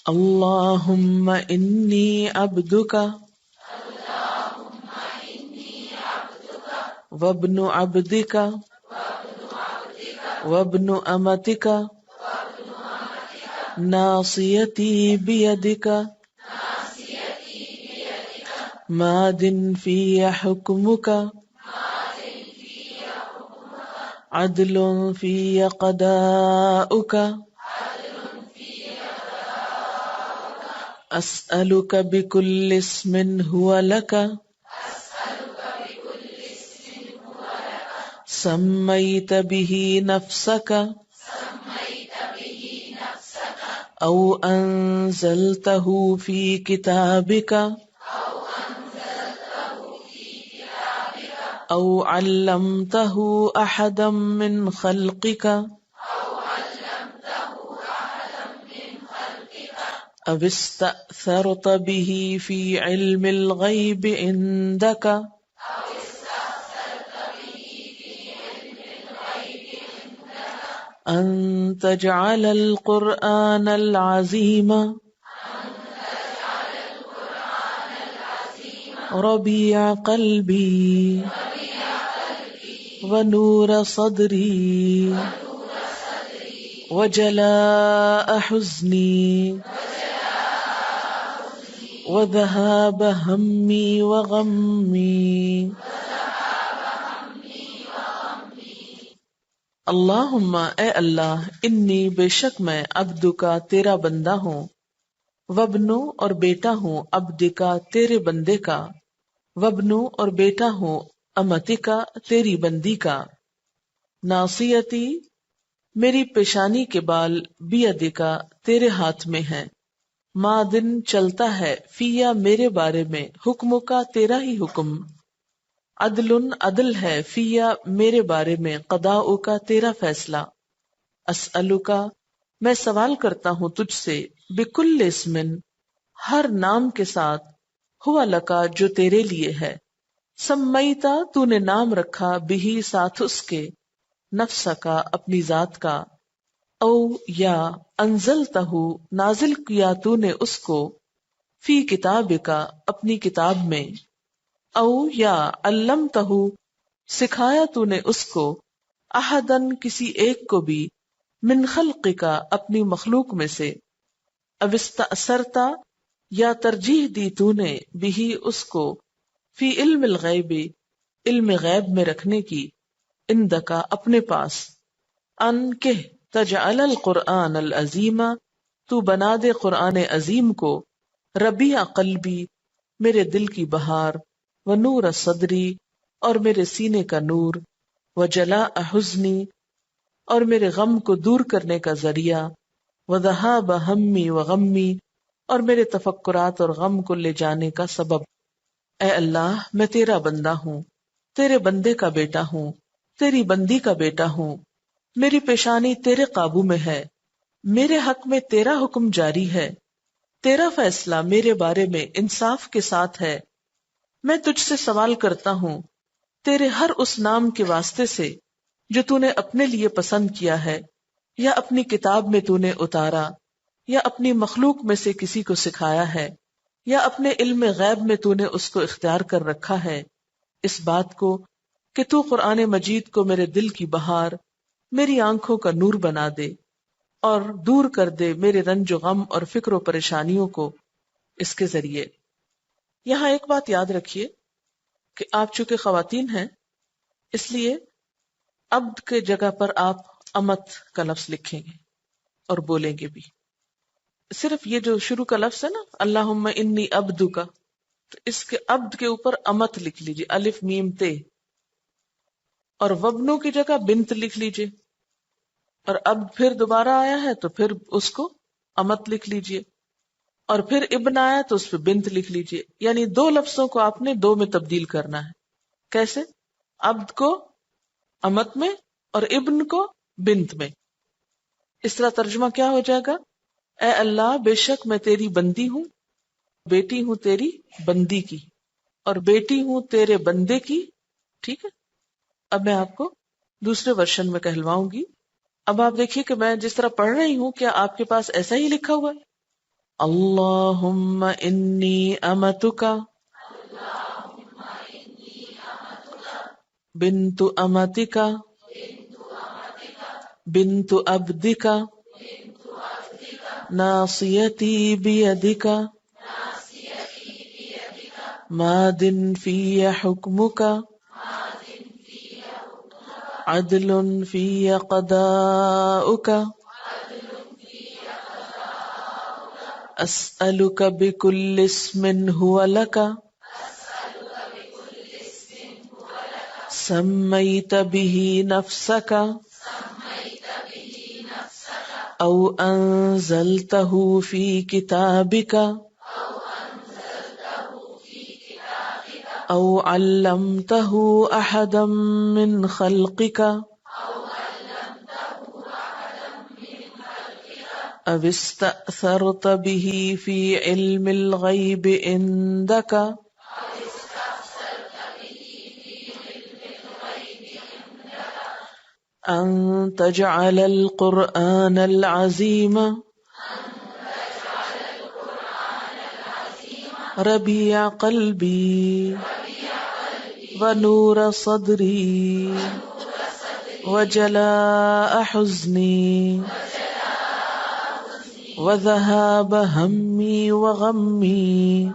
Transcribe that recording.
اللہم انی عبدک وابن عبدک وابن امتک ناصیتی بیدک ماض فی حکمک عدل فی قضاؤک اسألک بکل اسم هو لک سمیت به نفسک او انزلته فی کتابک او علمته احدا من خلقک او استأثرت به فی علم الغیب عندک ان تجعل القرآن العظیم ربیع قلبی ونور صدری وجلاء حزنی وذهاب ہمی وغمی اللہم اے اللہ انی بے شک میں عبدکا تیرا بندہ ہوں وابنو اور بیٹا ہوں عبدکا تیرے بندے کا وابنو اور بیٹا ہوں امتکا تیری بندی کا ناصیتی میری پیشانی کے بال بیدکا تیرے ہاتھ میں ہے مادن چلتا ہے فیا میرے بارے میں حکم کا تیرا ہی حکم عدل عدل ہے فیا میرے بارے میں قضاء کا تیرا فیصلہ اسألکا میں سوال کرتا ہوں تجھ سے بکل اسمن ہر نام کے ساتھ ہوا لکا جو تیرے لیے ہے سمیتا تو نے نام رکھا بہی ساتھ اس کے نفسکا اپنی ذات کا او یا انزلتہ نازل کیا تو نے اس کو فی کتابکا اپنی کتاب میں او یا علمتہ سکھایا تو نے اس کو احدن کسی ایک کو بھی من خلقکا اپنی مخلوق میں سے او استأثرتا یا ترجیح دی تو نے بھی اس کو فی علم الغیب علم غیب میں رکھنے کی اندکا اپنے پاس ان کہ تجعل القرآن العظیم تو بنا دے قرآن عظیم کو ربیع قلبی میرے دل کی بہار ونور صدری اور میرے سینے کا نور وجلاء حزنی اور میرے غم کو دور کرنے کا ذریعہ وذہاب ہمی وغمی اور میرے تفکرات اور غم کو لے جانے کا سبب اے اللہ میں تیرا بندہ ہوں تیرے بندے کا بیٹا ہوں تیری بندی کا بیٹا ہوں میری پیشانی تیرے قابو میں ہے میرے حق میں تیرا حکم جاری ہے تیرا فیصلہ میرے بارے میں انصاف کے ساتھ ہے میں تجھ سے سوال کرتا ہوں تیرے ہر اس نام کے واسطے سے جو تو نے اپنے لیے پسند کیا ہے یا اپنی کتاب میں تو نے اتارا یا اپنی مخلوق میں سے کسی کو سکھایا ہے یا اپنے علم غیب میں تو نے اس کو اختیار کر رکھا ہے اس بات کو کہ تو قرآن مجید کو میرے دل کی بہار میری آنکھوں کا نور بنا دے اور دور کر دے میرے رنج و غم اور فکر و پریشانیوں کو اس کے ذریعے۔ یہاں ایک بات یاد رکھیے کہ آپ چونکہ خواتین ہیں اس لیے عبد کے جگہ پر آپ امت کا لفظ لکھیں گے اور بولیں گے بھی۔ صرف یہ جو شروع کا لفظ ہے نا اللہم انی عبدک کا، تو اس کے عبد کے اوپر امت لکھ لیجیے الف میم تے، اور وبنو کی جگہ بنت لکھ لیجیے، اور اب پھر دوبارہ آیا ہے تو پھر اس کو امت لکھ لیجیے، اور پھر ابن آیا تو اس پہ بنت لکھ لیجیے۔ یعنی دو لفظوں کو آپ نے دو میں تبدیل کرنا ہے۔ کیسے؟ عبد کو امت میں اور ابن کو بنت میں۔ اس طرح ترجمہ کیا ہو جائے گا؟ اے اللہ بے شک میں تیری بندی ہوں، بیٹی ہوں تیری بندی کی، اور بیٹی ہوں تیرے بندے کی۔ ٹھیک ہے، اب میں آپ کو دوسرے ورژن میں کہلواؤں گی۔ اب آپ دیکھیے کہ میں جس طرح پڑھ رہی ہوں کیا آپ کے پاس ایسا ہی لکھا ہوا ہے؟ اللهم إني أمتك بنت أمتك بنت عبدك ناصيتي بيدك ماض في حكمك عدل في قضاؤك أسألك بكل اسم هو لك سميت به نفسك أو أنزلته في كتابك أو علمته أحدا من خلقك أو استأثرت به في علم الغيب عندك أن تجعل القرآن العظيم ربيع قلبي ونور صدري وجلاء حزني وذهاب همي وغمي